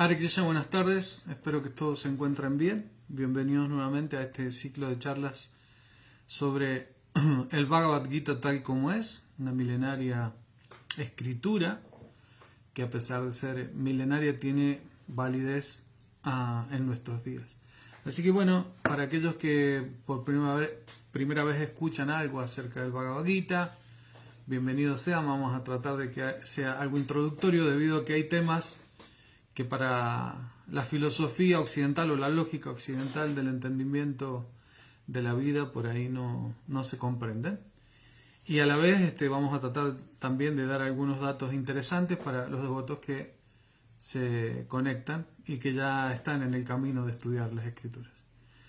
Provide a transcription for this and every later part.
Hare Krishna, buenas tardes. Espero que todos se encuentren bien. Bienvenidos nuevamente a este ciclo de charlas sobre el Bhagavad Gita tal como es, una milenaria escritura que a pesar de ser milenaria tiene validez en nuestros días. Así que bueno, para aquellos que por primera vez escuchan algo acerca del Bhagavad Gita, bienvenidos sean. Vamos a tratar de que sea algo introductorio debido a que hay temas que para la filosofía occidental o la lógica occidental del entendimiento de la vida por ahí no se comprenden. Y a la vez vamos a tratar también de dar algunos datos interesantes para los devotos que se conectan y que ya están en el camino de estudiar las escrituras.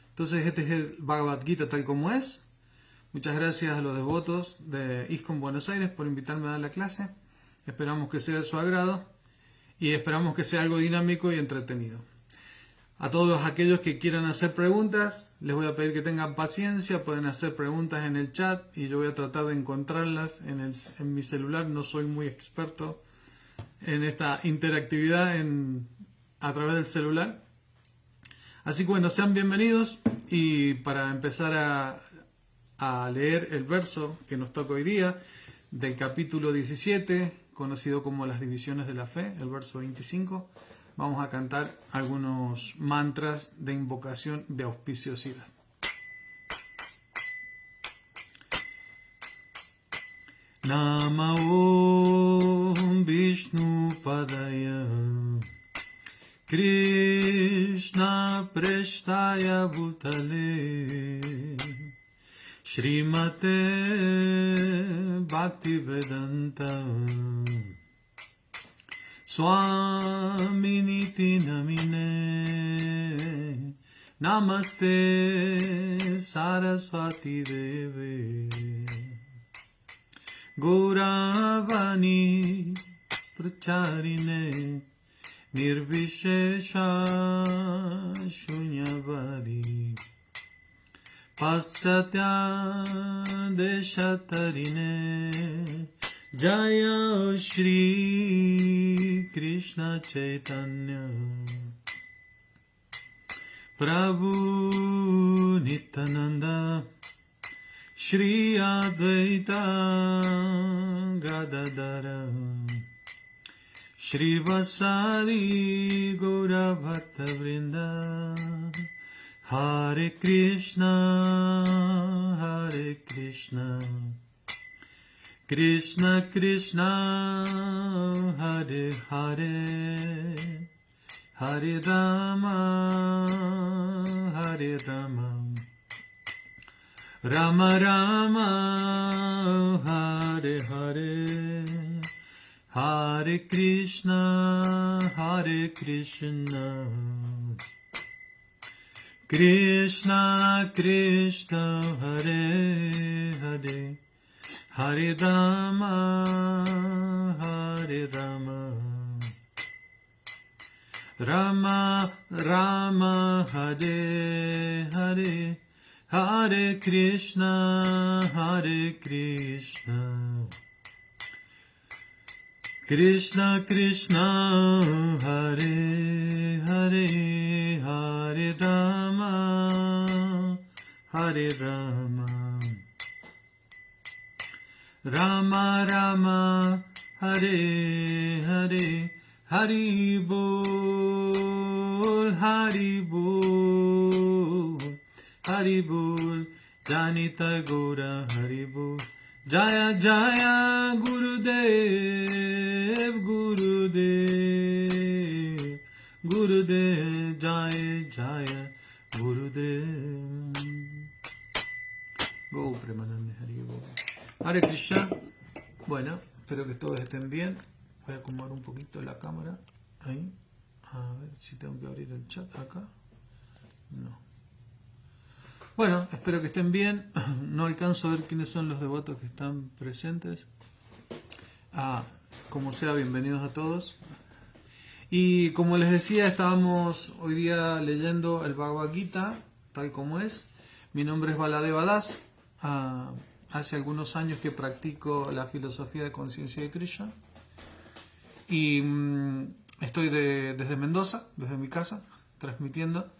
Entonces este es el Bhagavad Gita tal como es. Muchas gracias a los devotos de ISKCON Buenos Aires por invitarme a dar la clase. Esperamos que sea de su agrado y esperamos que sea algo dinámico y entretenido. A todos aquellos que quieran hacer preguntas, les voy a pedir que tengan paciencia, pueden hacer preguntas en el chat y yo voy a tratar de encontrarlas en mi celular. No soy muy experto en esta interactividad a través del celular. Así que bueno, sean bienvenidos y para empezar a leer el verso que nos toca hoy día del capítulo 17, conocido como las divisiones de la fe, el verso 25, vamos a cantar algunos mantras de invocación de auspiciosidad. Nama Om Vishnu Padaya Krishna Preshtaya Bhutale Srimate Bhaktivedanta Swaminiti Namine Namaste Saraswati Deve Gauravani Pracharine Nirvishesha Shunyavadi Pasyatya Deshatarine Jaya Shri Krishna Chaitanya Prabhu Nityananda Shri Advaita Gadadara Shri Vasari Gaura Bhatta Vrinda Hare Krishna Krishna Krishna Hare Hare Hare Rama Rama Rama Hare Hare Hare Krishna Krishna Krishna Hare Hare Hare Rama Rama Rama Hare Hare Hare Krishna Krishna Krishna Hare Hare Hare Rama Rama Rama Hare Hare Hari Bol Hari Bol Janita Gora Hari Bol Jaya Jaya Gurudev Jaya Jaya Gurudev Go Premanande Hari Bol. Hare Krishna. Bueno, espero que todos estén bien. Voy a acomodar un poquito la cámara. Ahí. A ver si tengo que abrir el chat acá. No. Bueno, espero que estén bien. No alcanzo a ver quiénes son los devotos que están presentes. Como sea, bienvenidos a todos. Y como les decía, estábamos hoy día leyendo el Bhagavad Gita, tal como es. Mi nombre es Baladeva Das. Hace algunos años que practico la filosofía de conciencia de Krishna. Y Estoy desde Mendoza, desde mi casa, transmitiendo.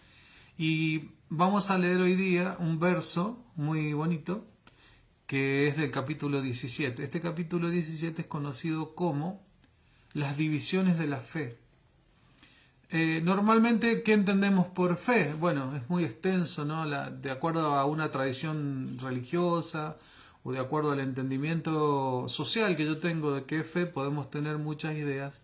Y vamos a leer hoy día un verso muy bonito que es del capítulo 17. Este capítulo 17 es conocido como las divisiones de la fe. Normalmente, ¿qué entendemos por fe? Bueno, es muy extenso, ¿no? De acuerdo a una tradición religiosa o de acuerdo al entendimiento social que yo tengo de qué es fe, podemos tener muchas ideas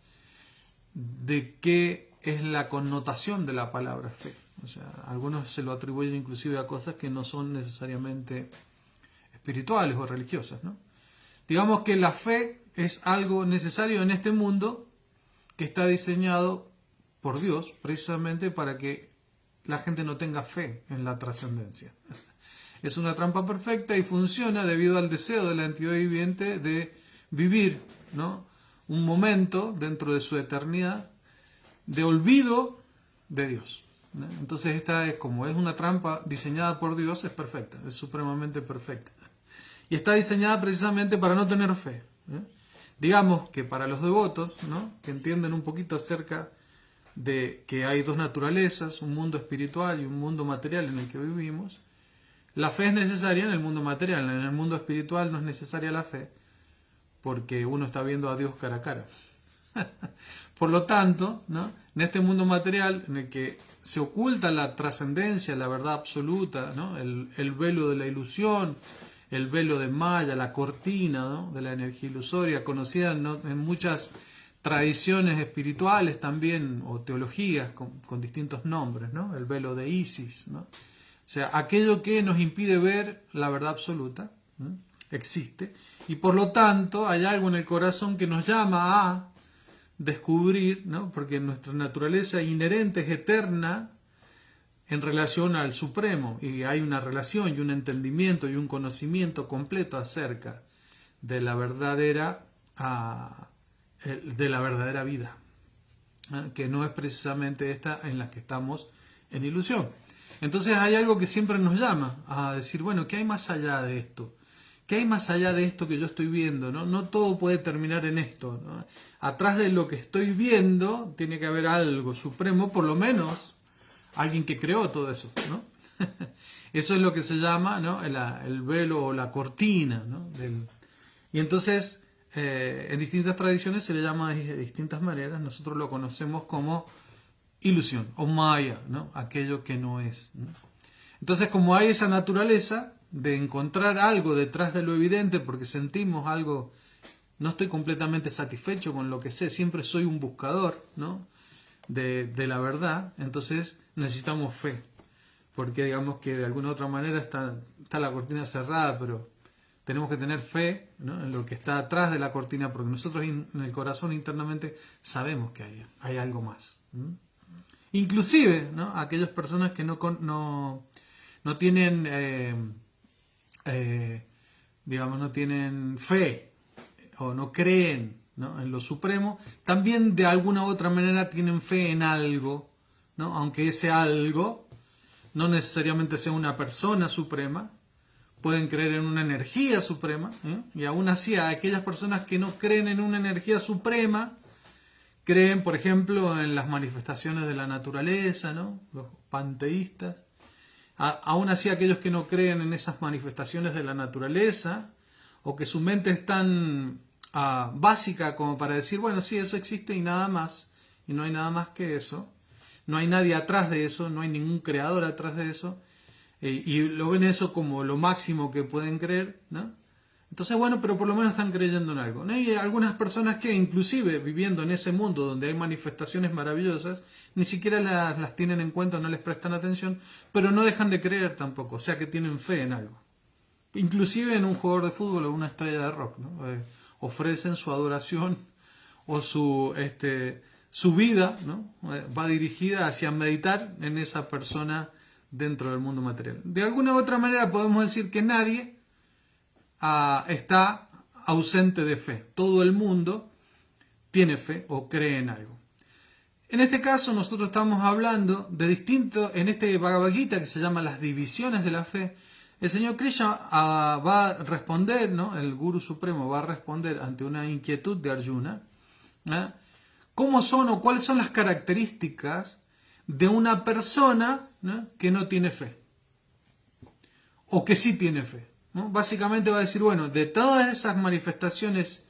de qué es la connotación de la palabra fe. O sea, algunos se lo atribuyen inclusive a cosas que no son necesariamente espirituales o religiosas, ¿no? Digamos que la fe es algo necesario en este mundo que está diseñado por Dios precisamente para que la gente no tenga fe en la trascendencia. Es una trampa perfecta y funciona debido al deseo de la entidad viviente de vivir, ¿no?, un momento dentro de su eternidad de olvido de Dios, ¿no? Entonces esta es, como es una trampa diseñada por Dios, es perfecta, es supremamente perfecta. Y está diseñada precisamente para no tener fe, ¿eh? Digamos que para los devotos, ¿no?, que entienden un poquito acerca de que hay dos naturalezas, un mundo espiritual y un mundo material en el que vivimos, la fe es necesaria en el mundo material. En el mundo espiritual no es necesaria la fe porque uno está viendo a Dios cara a cara. Por lo tanto, ¿no?, en este mundo material en el que se oculta la trascendencia, la verdad absoluta, ¿no?, el velo de la ilusión, el velo de Maya, la cortina, ¿no?, de la energía ilusoria, conocida, ¿no?, en muchas tradiciones espirituales también, o teologías con distintos nombres, ¿no?, el velo de Isis, ¿no? O sea, aquello que nos impide ver la verdad absoluta, ¿no?, existe, y por lo tanto hay algo en el corazón que nos llama a descubrir, ¿no?, porque nuestra naturaleza inherente es eterna en relación al Supremo, y hay una relación y un entendimiento y un conocimiento completo acerca de la verdadera vida, ¿eh?, que no es precisamente esta en la que estamos en ilusión. Entonces hay algo que siempre nos llama a decir, bueno, ¿qué hay más allá de esto? ¿Qué hay más allá de esto que yo estoy viendo? No, no todo puede terminar en esto, ¿no? Atrás de lo que estoy viendo tiene que haber algo supremo, por lo menos alguien que creó todo eso, ¿no? Eso es lo que se llama, ¿no?, el velo o la cortina, ¿no? Y entonces, en distintas tradiciones se le llama de distintas maneras. Nosotros lo conocemos como ilusión o maya, ¿no?, aquello que no es, ¿no? Entonces, como hay esa naturaleza de encontrar algo detrás de lo evidente, porque sentimos algo, no estoy completamente satisfecho con lo que sé, siempre soy un buscador, ¿no?, de la verdad, entonces necesitamos fe, porque digamos que de alguna otra manera está la cortina cerrada, pero tenemos que tener fe, ¿no?, en lo que está atrás de la cortina, porque nosotros en el corazón internamente sabemos que hay algo más, ¿no? Inclusive, ¿no?, aquellas personas que no tienen, digamos, no tienen fe o no creen, ¿no?, en lo supremo, también de alguna u otra manera tienen fe en algo, ¿no?, aunque ese algo no necesariamente sea una persona suprema. Pueden creer en una energía suprema, ¿eh? Y aún así a aquellas personas que no creen en una energía suprema, creen, por ejemplo, en las manifestaciones de la naturaleza, ¿no?, los panteístas. Aún así aquellos que no creen en esas manifestaciones de la naturaleza, o que su mente es tan básica como para decir, bueno, sí, eso existe y nada más, y no hay nada más que eso, no hay nadie atrás de eso, no hay ningún creador atrás de eso, y lo ven eso como lo máximo que pueden creer, ¿no? Entonces, bueno, pero por lo menos están creyendo en algo, ¿no? Y hay algunas personas que, inclusive viviendo en ese mundo donde hay manifestaciones maravillosas, ni siquiera las tienen en cuenta, no les prestan atención, pero no dejan de creer tampoco, o sea que tienen fe en algo. Inclusive en un jugador de fútbol o una estrella de rock, ¿no? Ofrecen su adoración o su vida, ¿no?, va dirigida hacia meditar en esa persona dentro del mundo material. De alguna u otra manera podemos decir que nadie está ausente de fe. Todo el mundo tiene fe o cree en algo. En este caso nosotros estamos hablando de distinto, en este Bhagavad Gita que se llama las divisiones de la fe, el señor Krishna va a responder, ¿no?, el Guru Supremo va a responder ante una inquietud de Arjuna, ¿eh?, cómo son o cuáles son las características de una persona, ¿no?, que no tiene fe o que sí tiene fe, ¿no? Básicamente va a decir, bueno, de todas esas manifestaciones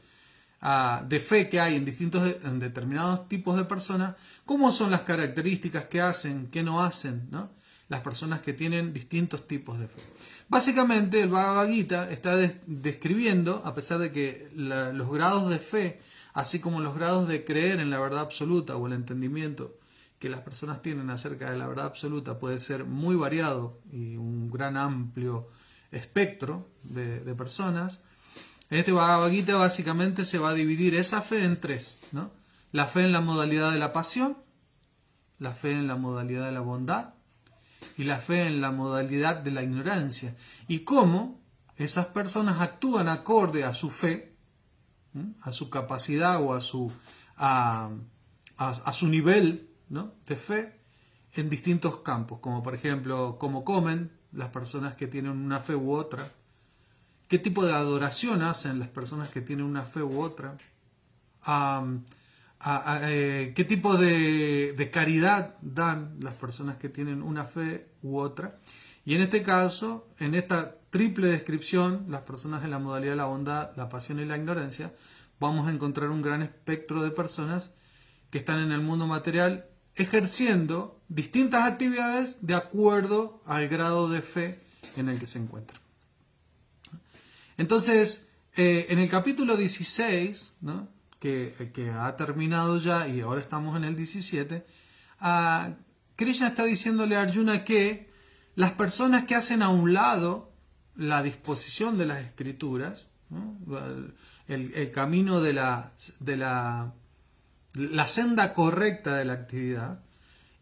de fe que hay en determinados tipos de personas, ¿cómo son las características que hacen, que no hacen, ¿no?, las personas que tienen distintos tipos de fe? Básicamente el Bhagavad Gita está describiendo, a pesar de que los grados de fe, así como los grados de creer en la verdad absoluta o el entendimiento que las personas tienen acerca de la verdad absoluta puede ser muy variado y un gran amplio espectro de personas. En este Bhagavad Gita básicamente se va a dividir esa fe en tres, ¿no? La fe en la modalidad de la pasión, la fe en la modalidad de la bondad y la fe en la modalidad de la ignorancia. Y cómo esas personas actúan acorde a su fe, a su capacidad o a su nivel, ¿no?, de fe en distintos campos, como por ejemplo cómo comen las personas que tienen una fe u otra, qué tipo de adoración hacen las personas que tienen una fe u otra, qué tipo de caridad dan las personas que tienen una fe u otra. Y en este caso, en esta triple descripción, las personas en la modalidad de la bondad, la pasión y la ignorancia, vamos a encontrar un gran espectro de personas que están en el mundo material ejerciendo distintas actividades de acuerdo al grado de fe en el que se encuentran. Entonces, en el capítulo 16, ¿no?, que ha terminado ya y ahora estamos en el 17, Krishna está diciéndole a Arjuna que las personas que hacen a un lado la disposición de las escrituras, ¿no?, el camino de la senda correcta de la actividad,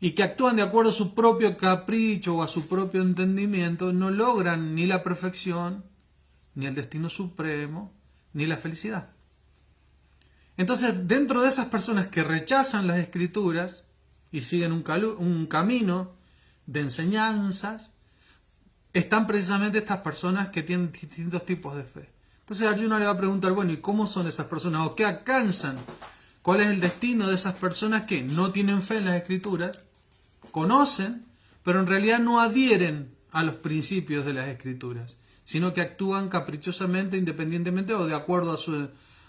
y que actúan de acuerdo a su propio capricho o a su propio entendimiento, no logran ni la perfección, ni el destino supremo, ni la felicidad. Entonces, dentro de esas personas que rechazan las escrituras y siguen un camino de enseñanzas, están precisamente estas personas que tienen distintos tipos de fe. Entonces Arjuna le va a preguntar, bueno, ¿y cómo son esas personas? ¿O qué alcanzan? ¿Cuál es el destino de esas personas que no tienen fe en las escrituras, conocen, pero en realidad no adhieren a los principios de las escrituras, sino que actúan caprichosamente, independientemente o de acuerdo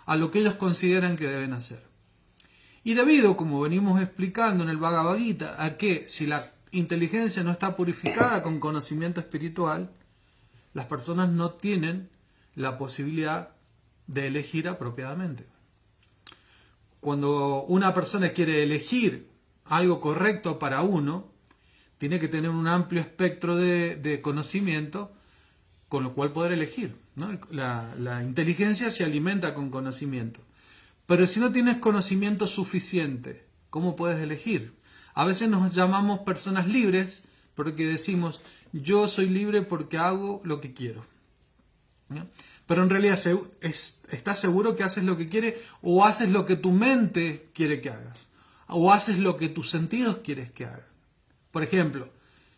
a lo que ellos consideran que deben hacer? Y debido, como venimos explicando en el Bhagavad Gita, a que si la inteligencia no está purificada con conocimiento espiritual, las personas no tienen la posibilidad de elegir apropiadamente. Cuando una persona quiere elegir algo correcto para uno, tiene que tener un amplio espectro de conocimiento con lo cual poder elegir, ¿no? La inteligencia se alimenta con conocimiento. Pero si no tienes conocimiento suficiente, ¿cómo puedes elegir? A veces nos llamamos personas libres porque decimos, yo soy libre porque hago lo que quiero, ¿no? Pero en realidad, ¿estás seguro que haces lo que quieres o haces lo que tu mente quiere que hagas? ¿O haces lo que tus sentidos quieres que hagan? Por ejemplo,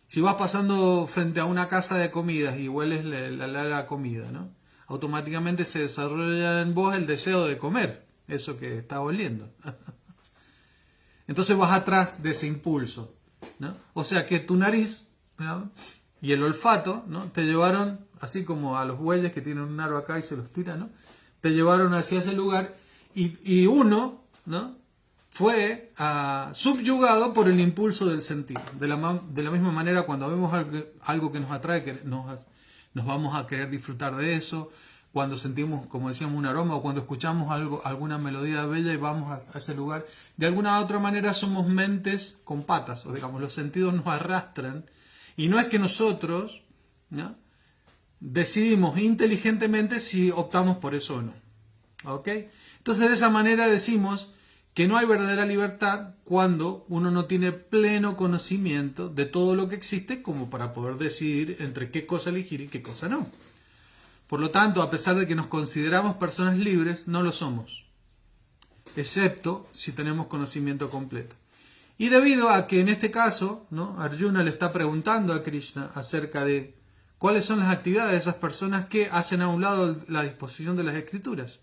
si vas pasando frente a una casa de comidas y hueles la comida, ¿no?, automáticamente se desarrolla en vos el deseo de comer eso que está oliendo. Entonces vas atrás de ese impulso, ¿no? O sea que tu nariz, ¿no?, y el olfato, ¿no?, te llevaron, así como a los bueyes que tienen un aro acá y se los tiran, ¿no?, te llevaron hacia ese lugar y uno, ¿no?, fue subyugado por el impulso del sentido. De la misma manera, cuando vemos algo que nos atrae, que nos vamos a querer disfrutar de eso. Cuando sentimos, como decíamos, un aroma, o cuando escuchamos alguna melodía bella y vamos a ese lugar, de alguna u otra manera somos mentes con patas, o digamos, los sentidos nos arrastran, y no es que nosotros, ¿no?, decidimos inteligentemente si optamos por eso o no. ¿Ok? Entonces, de esa manera decimos que no hay verdadera libertad cuando uno no tiene pleno conocimiento de todo lo que existe como para poder decidir entre qué cosa elegir y qué cosa no. Por lo tanto, a pesar de que nos consideramos personas libres, no lo somos, excepto si tenemos conocimiento completo. Y debido a que en este caso, ¿no?, Arjuna le está preguntando a Krishna acerca de cuáles son las actividades de esas personas que hacen a un lado la disposición de las escrituras.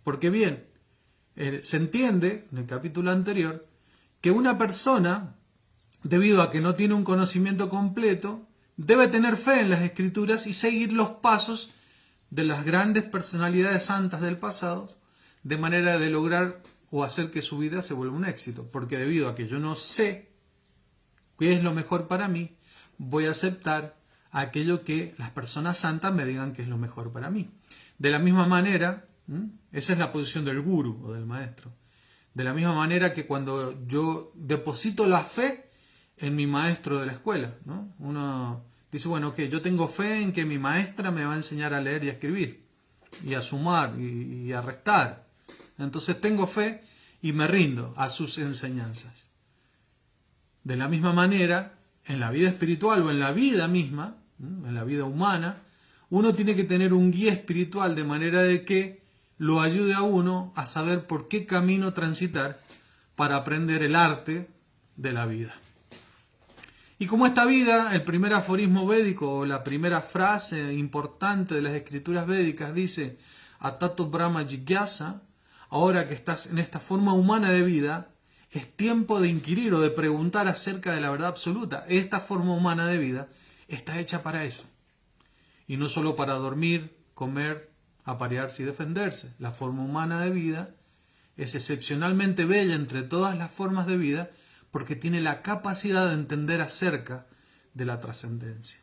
Porque bien, Se entiende, en el capítulo anterior, que una persona, debido a que no tiene un conocimiento completo, debe tener fe en las Escrituras y seguir los pasos de las grandes personalidades santas del pasado, de manera de lograr o hacer que su vida se vuelva un éxito. Porque debido a que yo no sé qué es lo mejor para mí, voy a aceptar aquello que las personas santas me digan que es lo mejor para mí. De la misma manera, esa es la posición del gurú o del maestro. De la misma manera que cuando yo deposito la fe en mi maestro de la escuela, ¿no? Uno dice, bueno, ok, yo tengo fe en que mi maestra me va a enseñar a leer y a escribir, y a sumar y a restar. Entonces tengo fe y me rindo a sus enseñanzas. De la misma manera, en la vida espiritual o en la vida misma, en la vida humana, uno tiene que tener un guía espiritual de manera de que lo ayude a uno a saber por qué camino transitar para aprender el arte de la vida. Y como esta vida, el primer aforismo védico o la primera frase importante de las escrituras védicas dice Atato Brahma Jigyasa, ahora que estás en esta forma humana de vida, es tiempo de inquirir o de preguntar acerca de la verdad absoluta. Esta forma humana de vida está hecha para eso. Y no solo para dormir, comer, aparearse y defenderse. La forma humana de vida es excepcionalmente bella entre todas las formas de vida porque tiene la capacidad de entender acerca de la trascendencia.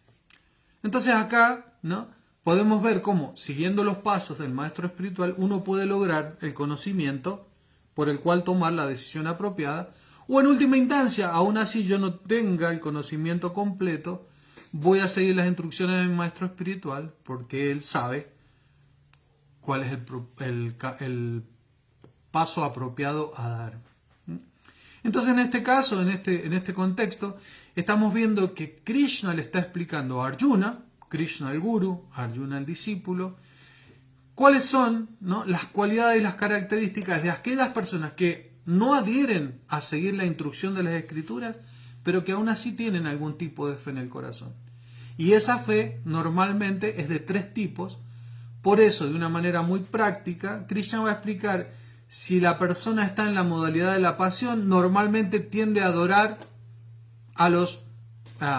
Entonces acá, ¿no?, podemos ver cómo, siguiendo los pasos del maestro espiritual, uno puede lograr el conocimiento por el cual tomar la decisión apropiada, o en última instancia, aún así yo no tenga el conocimiento completo, voy a seguir las instrucciones de mi maestro espiritual porque él sabe cuál es el paso apropiado a dar. Entonces, en este caso, en este contexto, estamos viendo que Krishna le está explicando a Arjuna, Krishna el guru, Arjuna el discípulo, cuáles son, ¿no?, las cualidades y las características de aquellas personas que no adhieren a seguir la instrucción de las Escrituras, pero que aún así tienen algún tipo de fe en el corazón. Y esa fe normalmente es de 3 tipos. Por eso, de una manera muy práctica, Krishna va a explicar: si la persona está en la modalidad de la pasión, normalmente tiende a adorar a los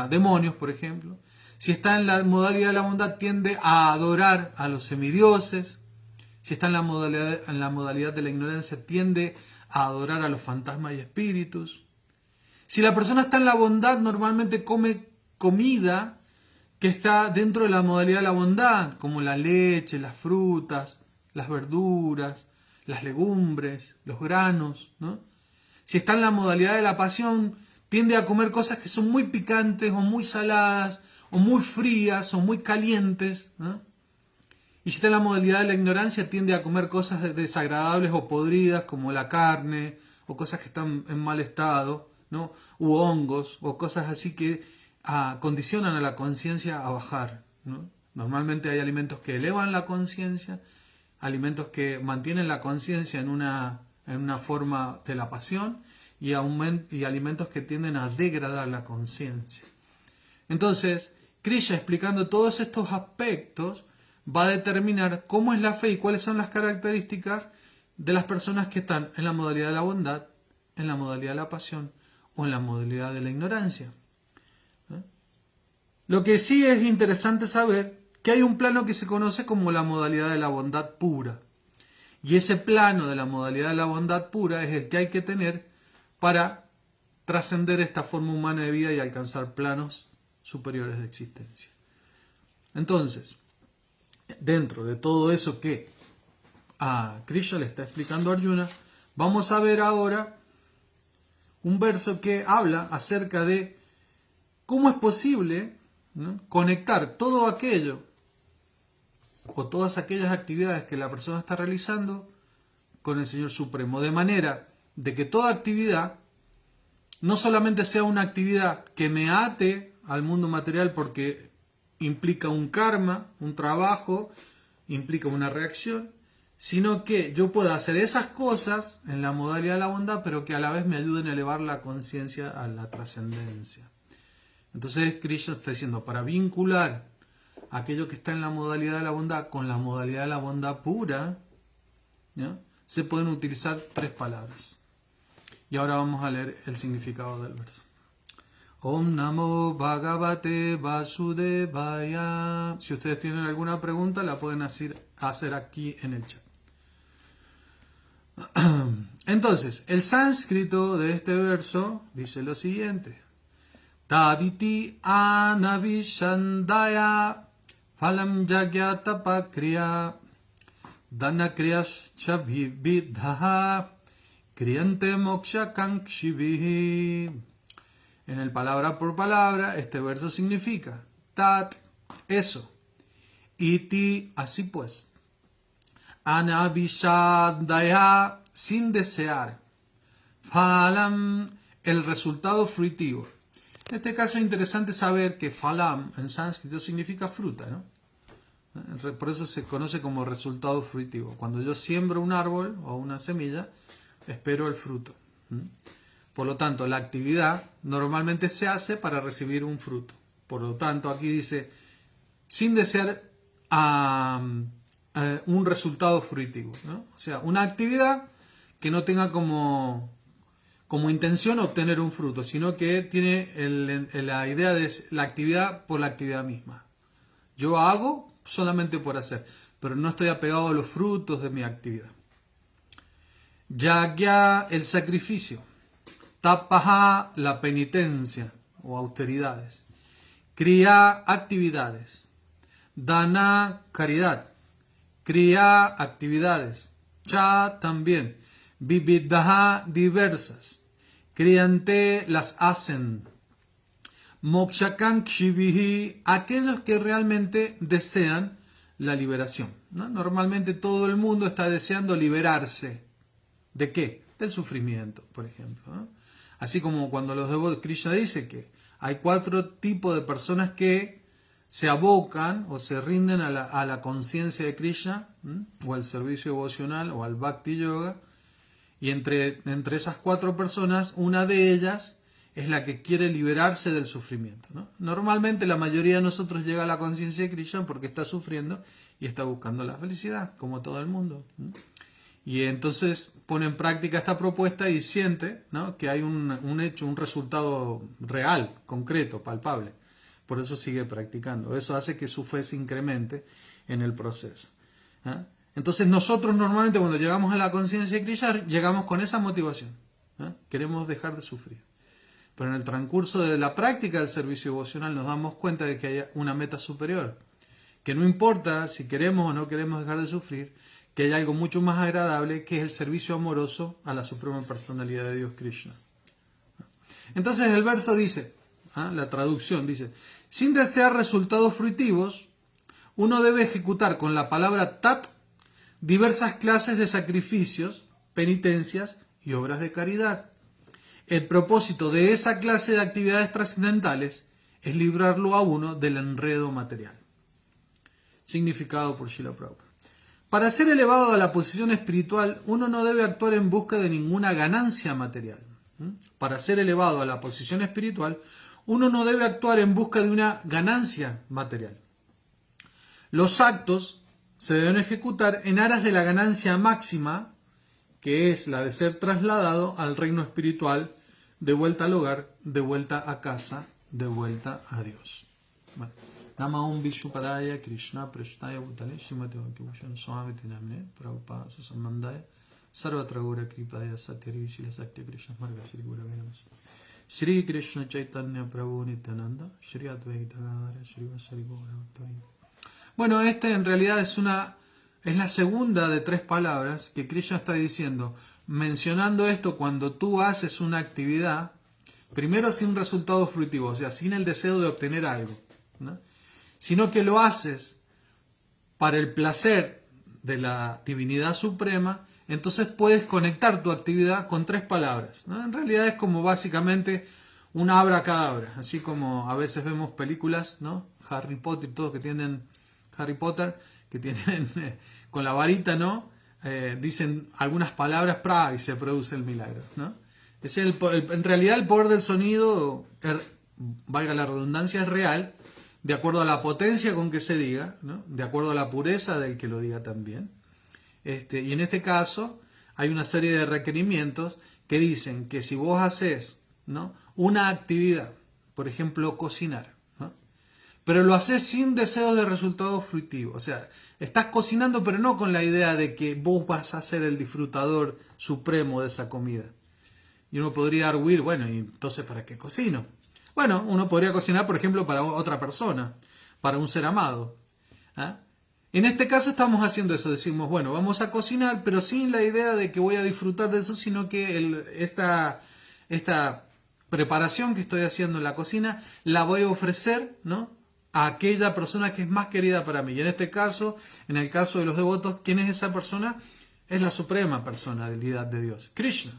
demonios, por ejemplo. Si está en la modalidad de la bondad, tiende a adorar a los semidioses. Si está en la modalidad de la ignorancia, tiende a adorar a los fantasmas y espíritus. Si la persona está en la bondad, normalmente come comida que está dentro de la modalidad de la bondad, como la leche, las frutas, las verduras, las legumbres, los granos, ¿no? Si está en la modalidad de la pasión, tiende a comer cosas que son muy picantes o muy saladas o muy frías o muy calientes, ¿no? Y si está en la modalidad de la ignorancia, tiende a comer cosas desagradables o podridas como la carne o cosas que están en mal estado, ¿no?, u hongos o cosas así que condicionan a la conciencia a bajar, ¿no? Normalmente hay alimentos que elevan la conciencia, alimentos que mantienen la conciencia en una forma de la pasión y alimentos que tienden a degradar la conciencia. Entonces, Krishna, explicando todos estos aspectos, va a determinar cómo es la fe y cuáles son las características de las personas que están en la modalidad de la bondad, en la modalidad de la pasión o en la modalidad de la ignorancia. Lo que sí es interesante saber que hay un plano que se conoce como la modalidad de la bondad pura. Y ese plano de la modalidad de la bondad pura es el que hay que tener para trascender esta forma humana de vida y alcanzar planos superiores de existencia. Entonces, dentro de todo eso que Krishna le está explicando a Arjuna, vamos a ver ahora un verso que habla acerca de cómo es posible, ¿no?, conectar todo aquello o todas aquellas actividades que la persona está realizando con el Señor Supremo, de manera de que toda actividad no solamente sea una actividad que me ate al mundo material porque implica un karma, un trabajo, implica una reacción, sino que yo pueda hacer esas cosas en la modalidad de la bondad, pero que a la vez me ayuden a elevar la conciencia a la trascendencia. Entonces Krishna está diciendo, para vincular aquello que está en la modalidad de la bondad con la modalidad de la bondad pura, ¿no?, se pueden utilizar 3 palabras. Y ahora vamos a leer el significado del verso. Om Namo Bhagavate Vasudevaya. Si ustedes tienen alguna pregunta, la pueden hacer aquí en el chat. Entonces, el sánscrito de este verso dice lo siguiente. Taditi anavishandaya phalam yagyata kriya dana kriyas chabhividhaha kriyante moksha kankshibhi. En el palabra por palabra, este verso significa tat, eso, iti, así pues, anabishadaya, sin desear, phalam, el resultado fruitivo. En este caso es interesante saber que phalam en sánscrito significa fruta, ¿no? Por eso se conoce como resultado fruitivo. Cuando yo siembro un árbol o una semilla, espero el fruto. Por lo tanto, la actividad normalmente se hace para recibir un fruto. Por lo tanto, aquí dice, sin desear un resultado fruitivo, ¿no? O sea, una actividad que no tenga como intención obtener un fruto, sino que tiene la idea de la actividad por la actividad misma. Yo hago solamente por hacer, pero no estoy apegado a los frutos de mi actividad. Yagya, el sacrificio. Tapaha, la penitencia o austeridades. Kriya, actividades. Dana, caridad. Kriya, actividades. Cha, también. Vividdaha, diversas. Kriyante, las hacen. Mokshakankshivihi, aquellos que realmente desean la liberación, ¿no? Normalmente todo el mundo está deseando liberarse. ¿De qué? Del sufrimiento, por ejemplo, ¿no? Así como cuando los devotos, Krishna dice que hay 4 tipos de personas que se abocan o se rinden a la conciencia de Krishna, o al servicio devocional o al Bhakti Yoga, y entre esas 4 personas, una de ellas es la que quiere liberarse del sufrimiento, ¿no? Normalmente la mayoría de nosotros llega a la conciencia de Krishna porque está sufriendo y está buscando la felicidad, como todo el mundo. Y entonces pone en práctica esta propuesta y siente, ¿no?, que hay un hecho, un resultado real, concreto, palpable. Por eso sigue practicando. Eso hace que su fe se incremente en el proceso. Entonces nosotros normalmente cuando llegamos a la conciencia de Krishna, llegamos con esa motivación. Queremos dejar de sufrir. Pero en el transcurso de la práctica del servicio devocional nos damos cuenta de que hay una meta superior. Que no importa si queremos o no queremos dejar de sufrir, que hay algo mucho más agradable, que es el servicio amoroso a la Suprema Personalidad de Dios Krishna. Entonces el verso dice, la traducción dice, sin desear resultados fruitivos, uno debe ejecutar con la palabra tat diversas clases de sacrificios, penitencias y obras de caridad. El propósito de esa clase de actividades trascendentales es librarlo a uno del enredo material. Significado por Srila Prabhupada. Para ser elevado a la posición espiritual, uno no debe actuar en busca de ninguna ganancia material. Para ser elevado a la posición espiritual, uno no debe actuar en busca de una ganancia material. Los actos se deben ejecutar en aras de la ganancia máxima, que es la de ser trasladado al reino espiritual, de vuelta al hogar, de vuelta a casa, de vuelta a Dios. Bueno. Nama Om Vishnupadaya Krishna Prashtaya Bhutale Srimati Bhakti Swami Tinamne Prabhupada Sambandaya Sarvatra Gura Kripaya Satyari Sila Sakti Krishna Marga Sri Gura Namaste Shri Krishna Chaitanya Prabhu Nityananda Shri Advaita Gadadara Shri Vasari Gora Bhaktivinoda. Bueno, esta en realidad es la segunda de 3 palabras que Krishna está diciendo, mencionando esto cuando tú haces una actividad, primero sin resultado fruitivo, o sea, sin el deseo de obtener algo, ¿no?, sino que lo haces para el placer de la divinidad suprema, entonces puedes conectar tu actividad con 3 palabras, ¿no? En realidad es como básicamente un abracadabra, así como a veces vemos películas, ¿no? Harry Potter, todos que tienen Harry Potter, que tienen con la varita, ¿no? Dicen algunas palabras y se produce el milagro, ¿no? En realidad el poder del sonido, valga la redundancia, es real, de acuerdo a la potencia con que se diga, ¿no?, de acuerdo a la pureza del que lo diga también. Y en este caso, hay una serie de requerimientos que dicen que si vos haces, ¿no?, una actividad, por ejemplo, cocinar, ¿no?, pero lo haces sin deseo de resultado fructivo, o sea, estás cocinando pero no con la idea de que vos vas a ser el disfrutador supremo de esa comida. Y uno podría arguir, bueno, ¿y entonces para qué cocino? Bueno, uno podría cocinar, por ejemplo, para otra persona, para un ser amado. ¿Ah? En este caso estamos haciendo eso, decimos, bueno, vamos a cocinar, pero sin la idea de que voy a disfrutar de eso, sino que esta preparación que estoy haciendo en la cocina la voy a ofrecer, ¿no?, a aquella persona que es más querida para mí. Y en este caso, en el caso de los devotos, ¿quién es esa persona? Es la suprema personalidad de Dios, Krishna.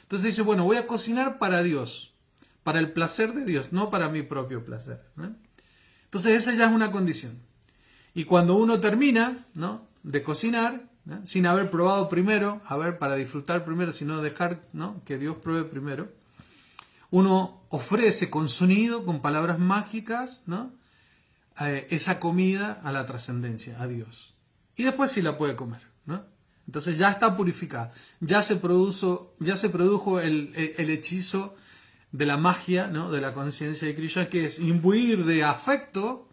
Entonces dice, bueno, voy a cocinar para Dios, para el placer de Dios, no para mi propio placer. Entonces esa ya es una condición. Y cuando uno termina, ¿no?, de cocinar, ¿no?, sin haber probado primero, para disfrutar primero, sino dejar, ¿no?, que Dios pruebe primero, uno ofrece con sonido, con palabras mágicas, ¿no?, esa comida a la trascendencia, a Dios. Y después sí la puede comer, ¿no? Entonces ya está purificada, ya se produjo el hechizo de la magia, ¿no?, de la conciencia de Krishna, que es imbuir de afecto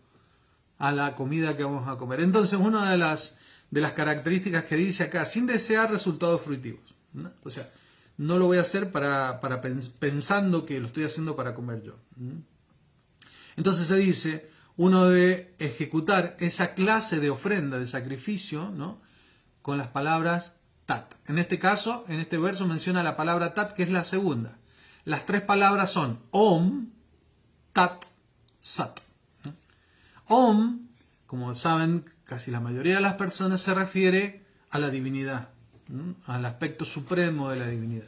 a la comida que vamos a comer. Entonces, una de las características que dice acá, sin desear resultados fruitivos, ¿no? O sea, no lo voy a hacer pensando que lo estoy haciendo para comer yo. Entonces se dice, uno debe ejecutar esa clase de ofrenda, de sacrificio, ¿no?, con las palabras tat. En este caso, en este verso menciona la palabra tat, que es la segunda. Las tres palabras son om, tat, sat. Om, como saben casi la mayoría de las personas, se refiere a la divinidad, al aspecto supremo de la divinidad.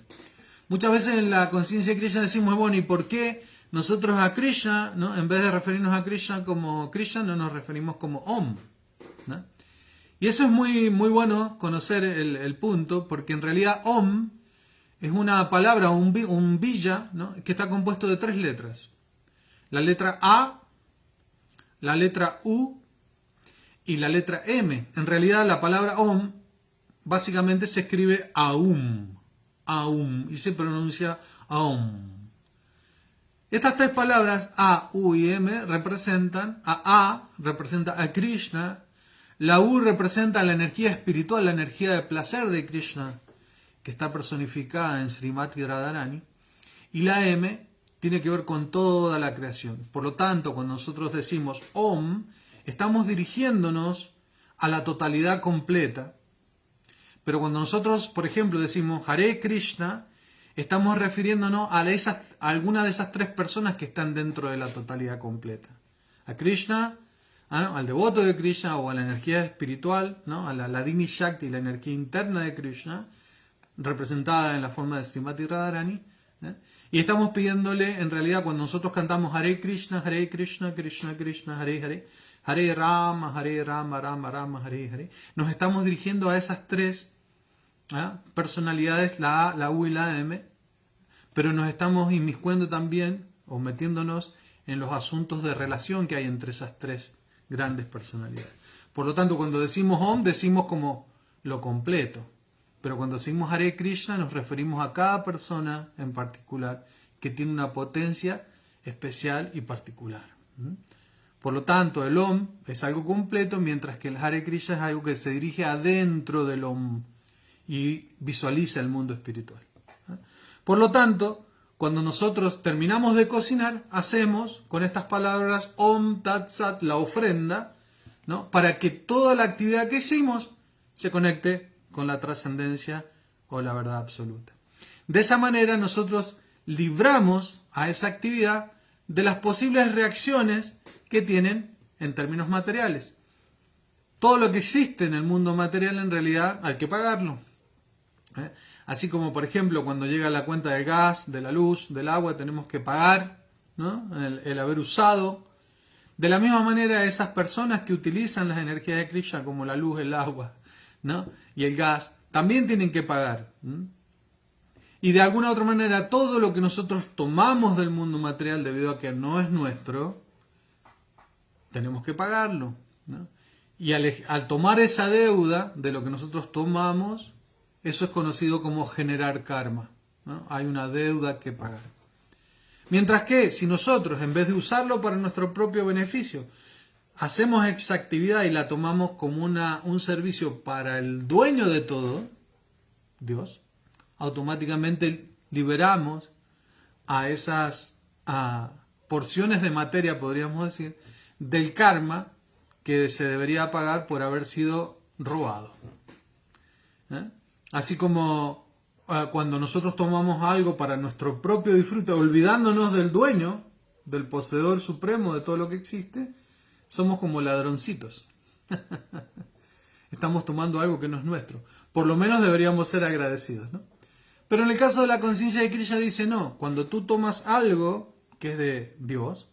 Muchas veces en la conciencia de Krishna decimos, bueno, ¿y por qué nosotros a Krishna, ¿no?, en vez de referirnos a Krishna como Krishna, no nos referimos como Om? ¿No? Y eso es muy, muy bueno conocer el punto, porque en realidad Om es una palabra, un bija, ¿no?, que está compuesto de tres letras. La letra A, la letra U y la letra M. En realidad la palabra Om básicamente se escribe Aum, Aum, y se pronuncia Aum. Estas tres palabras, A, U y M, representan, A representa a Krishna, la U representa la energía espiritual, la energía de placer de Krishna, que está personificada en Srimati Radharani, y la M tiene que ver con toda la creación. Por lo tanto, cuando nosotros decimos Om, estamos dirigiéndonos a la totalidad completa. Pero cuando nosotros, por ejemplo, decimos Hare Krishna, estamos refiriéndonos a alguna de esas tres personas que están dentro de la totalidad completa. A Krishna, al devoto de Krishna o a la energía espiritual, ¿no?, a la Dini Shakti, la energía interna de Krishna, representada en la forma de Srimati Radharani. Y estamos pidiéndole, en realidad, cuando nosotros cantamos Hare Krishna, Krishna Krishna, Hare Hare, Hare Rama, Rama Rama, Hare Hare, nos estamos dirigiendo a esas tres personalidades, la A, la U y la M, pero nos estamos inmiscuendo también, o metiéndonos en los asuntos de relación que hay entre esas tres grandes personalidades. Por lo tanto, cuando decimos Om, decimos como lo completo. Pero cuando decimos Hare Krishna nos referimos a cada persona en particular que tiene una potencia especial y particular. Por lo tanto, el Om es algo completo, mientras que el Hare Krishna es algo que se dirige adentro del Om y visualiza el mundo espiritual. Por lo tanto, cuando nosotros terminamos de cocinar, hacemos con estas palabras Om Tat Sat la ofrenda, ¿no?, para que toda la actividad que hicimos se conecte con la trascendencia o la verdad absoluta. De esa manera nosotros libramos a esa actividad de las posibles reacciones que tienen en términos materiales. Todo lo que existe en el mundo material en realidad hay que pagarlo. Así como, por ejemplo, cuando llega la cuenta del gas, de la luz, del agua, tenemos que pagar, ¿no?, el haber usado. De la misma manera, esas personas que utilizan las energías de Krishna, como la luz, el agua, ¿no?, y el gas, también tienen que pagar. Y de alguna u otra manera, todo lo que nosotros tomamos del mundo material, debido a que no es nuestro, tenemos que pagarlo, ¿no? Y al tomar esa deuda de lo que nosotros tomamos, eso es conocido como generar karma, ¿no? Hay una deuda que pagar. Mientras que si nosotros, en vez de usarlo para nuestro propio beneficio, hacemos esa actividad y la tomamos como un servicio para el dueño de todo, Dios, automáticamente liberamos a esas porciones de materia, podríamos decir, del karma que se debería pagar por haber sido robado. Así como cuando nosotros tomamos algo para nuestro propio disfrute, olvidándonos del dueño, del poseedor supremo de todo lo que existe, somos como ladroncitos. Estamos tomando algo que no es nuestro. Por lo menos deberíamos ser agradecidos, ¿no? Pero en el caso de la conciencia de Krishna dice no. Cuando tú tomas algo que es de Dios,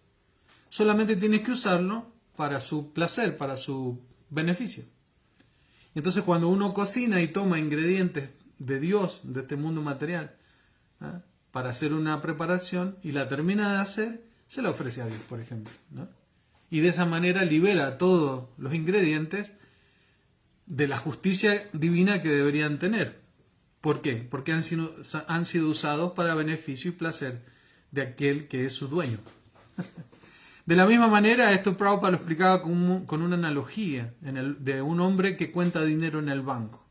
solamente tienes que usarlo para su placer, para su beneficio. Entonces cuando uno cocina y toma ingredientes de Dios, de este mundo material, para hacer una preparación y la termina de hacer, se la ofrece a Dios, por ejemplo, ¿no? Y de esa manera libera todos los ingredientes de la justicia divina que deberían tener. ¿Por qué? Porque han sido usados para beneficio y placer de aquel que es su dueño. De la misma manera, esto Prabhupada lo explicaba con una analogía de un hombre que cuenta dinero en el banco.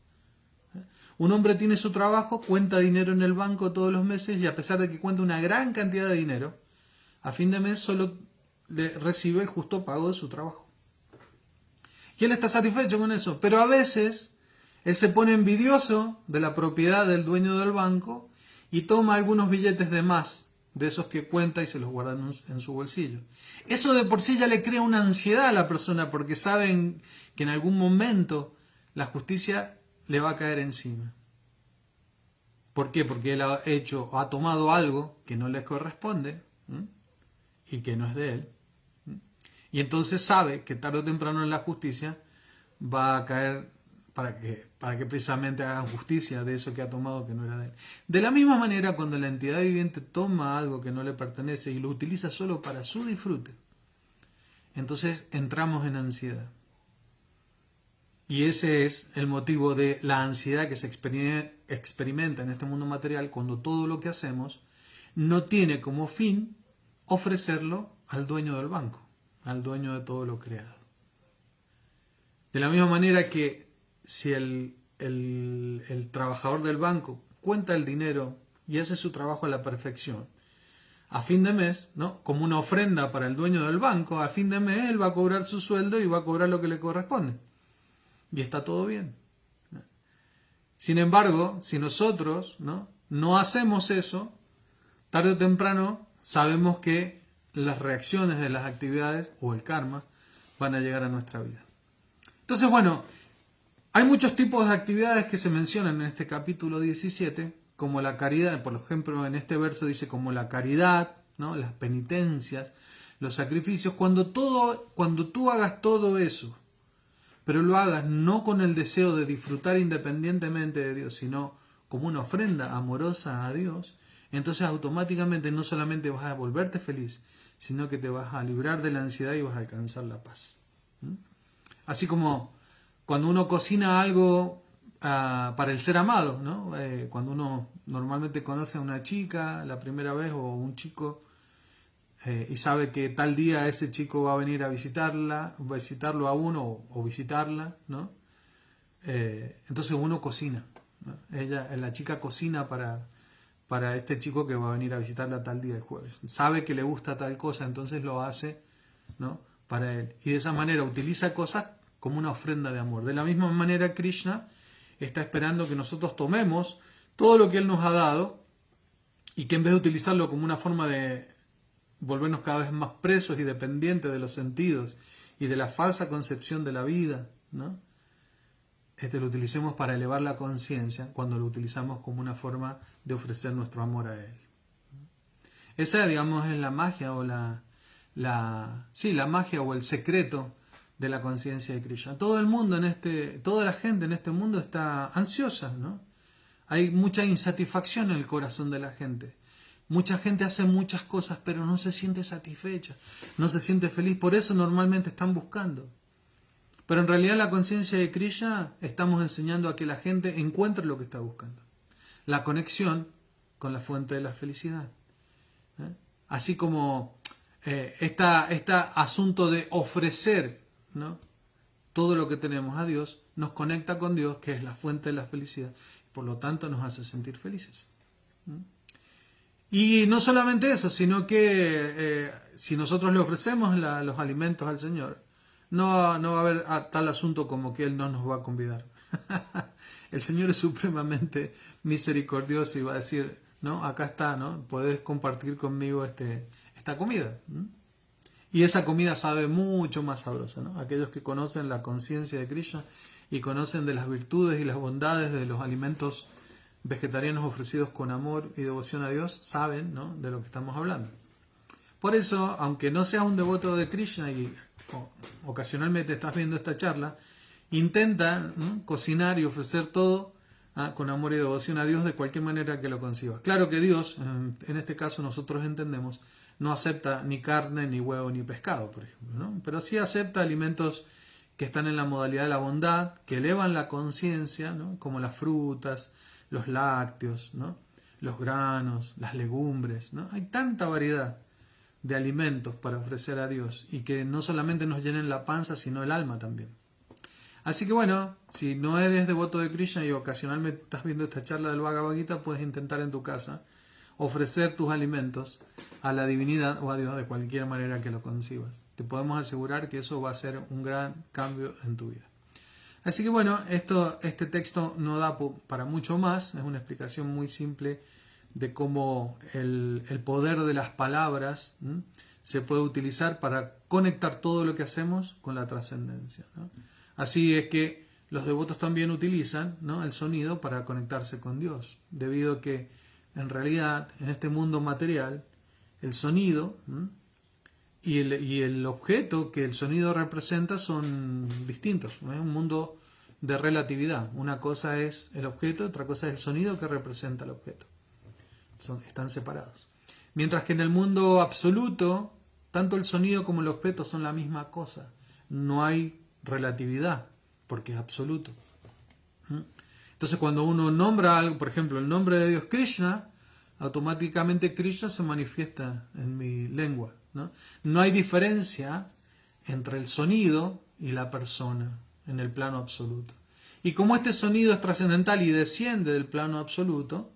Un hombre tiene su trabajo, cuenta dinero en el banco todos los meses y a pesar de que cuenta una gran cantidad de dinero, a fin de mes solo recibe el justo pago de su trabajo. Y él está satisfecho con eso, pero a veces él se pone envidioso de la propiedad del dueño del banco y toma algunos billetes de más de esos que cuenta y se los guarda en su bolsillo. Eso de por sí ya le crea una ansiedad a la persona porque saben que en algún momento la justicia le va a caer encima. ¿Por qué? Porque él ha tomado algo que no le corresponde y que no es de él. Y entonces sabe que tarde o temprano en la justicia va a caer para que precisamente hagan justicia de eso que ha tomado que no era de él. De la misma manera, cuando la entidad viviente toma algo que no le pertenece y lo utiliza solo para su disfrute, entonces entramos en ansiedad. Y ese es el motivo de la ansiedad que se experimenta en este mundo material cuando todo lo que hacemos no tiene como fin ofrecerlo al dueño del banco, al dueño de todo lo creado. De la misma manera que si el trabajador del banco cuenta el dinero y hace su trabajo a la perfección, a fin de mes, ¿no? Como una ofrenda para el dueño del banco, a fin de mes él va a cobrar su sueldo y va a cobrar lo que le corresponde. Y está todo bien. Sin embargo, si nosotros no hacemos eso, tarde o temprano sabemos que las reacciones de las actividades o el karma van a llegar a nuestra vida. Entonces, bueno, hay muchos tipos de actividades que se mencionan en este capítulo 17, como la caridad, por ejemplo, en este verso dice como la caridad, ¿no? Las penitencias, los sacrificios. Cuando tú hagas todo eso, pero lo hagas no con el deseo de disfrutar independientemente de Dios, sino como una ofrenda amorosa a Dios, entonces automáticamente no solamente vas a volverte feliz, sino que te vas a librar de la ansiedad y vas a alcanzar la paz. Así como cuando uno cocina algo para el ser amado, ¿no? Cuando uno normalmente conoce a una chica la primera vez o un chico y sabe que tal día ese chico va a venir a visitarlo a uno o visitarla, ¿no? Entonces uno cocina, ¿no? La chica cocina para este chico que va a venir a visitarla tal día el jueves. Sabe que le gusta tal cosa, entonces lo hace, ¿no? Para él. Y de esa manera utiliza cosas como una ofrenda de amor. De la misma manera Krishna está esperando que nosotros tomemos todo lo que Él nos ha dado y que en vez de utilizarlo como una forma de volvernos cada vez más presos y dependientes de los sentidos y de la falsa concepción de la vida, ¿no? Lo utilicemos para elevar la conciencia cuando lo utilizamos como una forma de ofrecer nuestro amor a Él. Esa, digamos, es la magia o la magia o el secreto de la conciencia de Krishna. Todo el mundo toda la gente en este mundo está ansiosa, ¿no? Hay mucha insatisfacción en el corazón de la gente. Mucha gente hace muchas cosas, pero no se siente satisfecha, no se siente feliz. Por eso normalmente están buscando. Pero en realidad la conciencia de Krishna estamos enseñando a que la gente encuentre lo que está buscando. La conexión con la fuente de la felicidad. Así como este asunto de ofrecer, ¿no?, todo lo que tenemos a Dios, nos conecta con Dios, que es la fuente de la felicidad. Por lo tanto, nos hace sentir felices. Y no solamente eso, sino que si nosotros le ofrecemos los alimentos al Señor, no va a haber tal asunto como que Él no nos va a convidar. El Señor es supremamente misericordioso y va a decir, ¿no?, acá está, ¿no?, podés compartir conmigo esta comida. Y esa comida sabe mucho más sabrosa, ¿no? Aquellos que conocen la conciencia de Krishna y conocen de las virtudes y las bondades de los alimentos vegetarianos ofrecidos con amor y devoción a Dios, saben, ¿no?, de lo que estamos hablando. Por eso, aunque no seas un devoto de Krishna y ocasionalmente estás viendo esta charla, intenta, ¿no?, cocinar y ofrecer todo con amor y devoción a Dios de cualquier manera que lo concibas. Claro que Dios, en este caso nosotros entendemos, no acepta ni carne, ni huevo, ni pescado, por ejemplo, ¿no? Pero sí acepta alimentos que están en la modalidad de la bondad, que elevan la conciencia, ¿no?, como las frutas, los lácteos, ¿no?, los granos, las legumbres, ¿no? Hay tanta variedad de alimentos para ofrecer a Dios y que no solamente nos llenen la panza, sino el alma también. Así que bueno, si no eres devoto de Krishna y ocasionalmente estás viendo esta charla del Bhagavad Gita, puedes intentar en tu casa ofrecer tus alimentos a la divinidad o a Dios de cualquier manera que lo concibas. Te podemos asegurar que eso va a ser un gran cambio en tu vida. Así que bueno, este texto no da para mucho más, es una explicación muy simple de cómo el poder de las palabras se puede utilizar para conectar todo lo que hacemos con la trascendencia, ¿no? Así es que los devotos también utilizan, ¿no?, el sonido para conectarse con Dios, debido a que en realidad en este mundo material el sonido y el objeto que el sonido representa son distintos, ¿no? Es un mundo de relatividad. Una cosa es el objeto, otra cosa es el sonido que representa el objeto. Están separados. Mientras que en el mundo absoluto, tanto el sonido como el objeto son la misma cosa. No hay relatividad, porque es absoluto. Entonces cuando uno nombra algo, por ejemplo, el nombre de Dios Krishna, automáticamente Krishna se manifiesta en mi lengua, ¿no? No hay diferencia entre el sonido y la persona en el plano absoluto. Y como este sonido es trascendental y desciende del plano absoluto,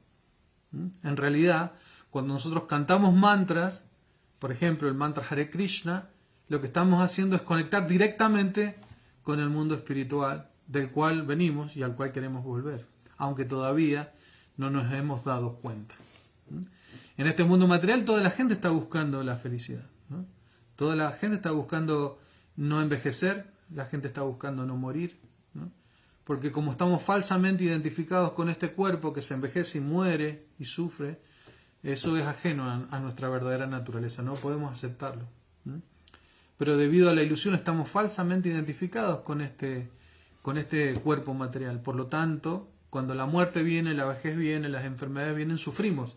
en realidad, cuando nosotros cantamos mantras, por ejemplo, el mantra Hare Krishna, lo que estamos haciendo es conectar directamente con el mundo espiritual del cual venimos y al cual queremos volver, aunque todavía no nos hemos dado cuenta. En este mundo material toda la gente está buscando la felicidad, ¿no? Toda la gente está buscando no envejecer, la gente está buscando no morir, ¿no? Porque como estamos falsamente identificados con este cuerpo que se envejece y muere y sufre, eso es ajeno a nuestra verdadera naturaleza, no podemos aceptarlo. Pero debido a la ilusión estamos falsamente identificados con este cuerpo material. Por lo tanto, cuando la muerte viene, la vejez viene, las enfermedades vienen, sufrimos.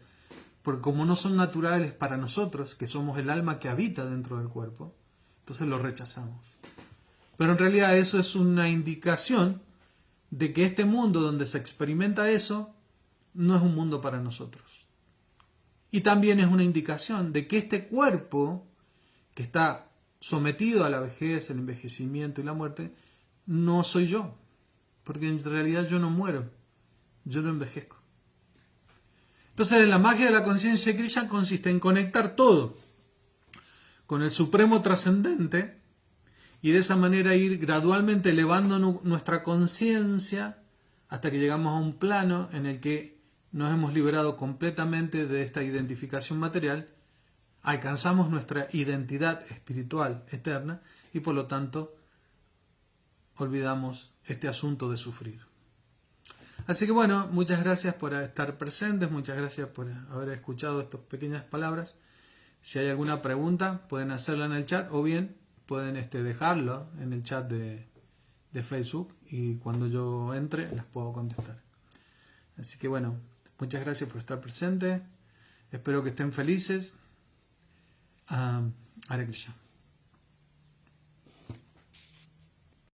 Porque como no son naturales para nosotros, que somos el alma que habita dentro del cuerpo, entonces lo rechazamos. Pero en realidad eso es una indicación de que este mundo donde se experimenta eso no es un mundo para nosotros. Y también es una indicación de que este cuerpo que está sometido a la vejez, el envejecimiento y la muerte, no soy yo. Porque en realidad yo no muero, yo no envejezco. Entonces la magia de la conciencia de Krishna consiste en conectar todo con el supremo trascendente y de esa manera ir gradualmente elevando nuestra conciencia hasta que llegamos a un plano en el que nos hemos liberado completamente de esta identificación material, alcanzamos nuestra identidad espiritual eterna y por lo tanto olvidamos este asunto de sufrir. Así que bueno, muchas gracias por estar presentes, muchas gracias por haber escuchado estas pequeñas palabras. Si hay alguna pregunta pueden hacerla en el chat o bien pueden dejarlo en el chat de Facebook y cuando yo entre las puedo contestar. Así que bueno, muchas gracias por estar presentes, espero que estén felices. Hare Krishna.